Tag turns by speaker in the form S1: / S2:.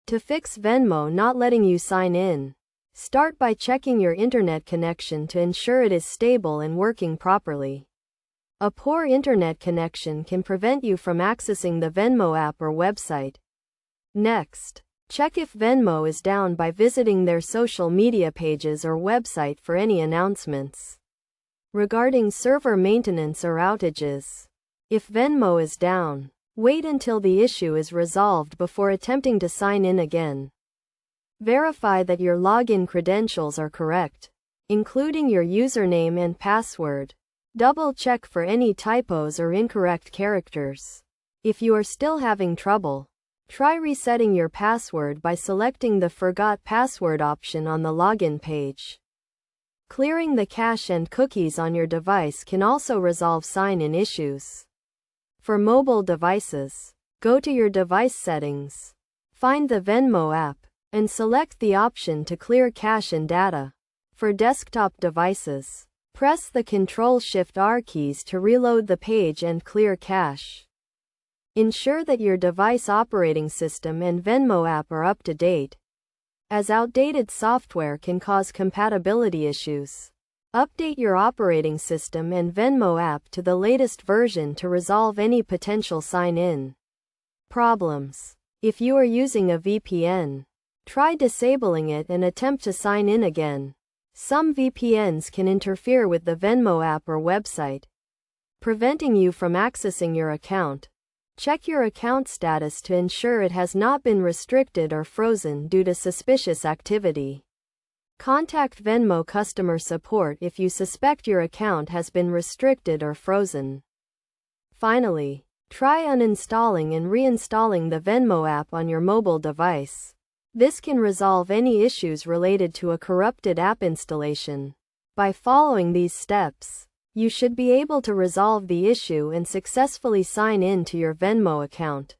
S1: To fix Venmo not letting you sign in, start by checking your internet connection to ensure it is stable and working properly. A poor internet connection can prevent you from accessing the Venmo app or website. Next, check if Venmo is down by visiting their social media pages or website for any announcements regarding server maintenance or outages. If Venmo is down, wait until the issue is resolved before attempting to sign in again. Verify that your login credentials are correct, including your username and password. Double-check for any typos or incorrect characters. If you are still having trouble, try resetting your password by selecting the Forgot Password option on the login page. Clearing the cache and cookies on your device can also resolve sign-in issues. For mobile devices, go to your device settings, find the Venmo app, and select the option to clear cache and data. For desktop devices, press the Ctrl-Shift-R keys to reload the page and clear cache. Ensure that your device operating system and Venmo app are up to date, as outdated software can cause compatibility issues. Update your operating system and Venmo app to the latest version to resolve any potential sign-in problems. If you are using a VPN, try disabling it and attempt to sign in again. Some VPNs can interfere with the Venmo app or website, preventing you from accessing your account. Check your account status to ensure it has not been restricted or frozen due to suspicious activity. Contact Venmo customer support if you suspect your account has been restricted or frozen. Finally, try uninstalling and reinstalling the Venmo app on your mobile device. This can resolve any issues related to a corrupted app installation. By following these steps, you should be able to resolve the issue and successfully sign in to your Venmo account.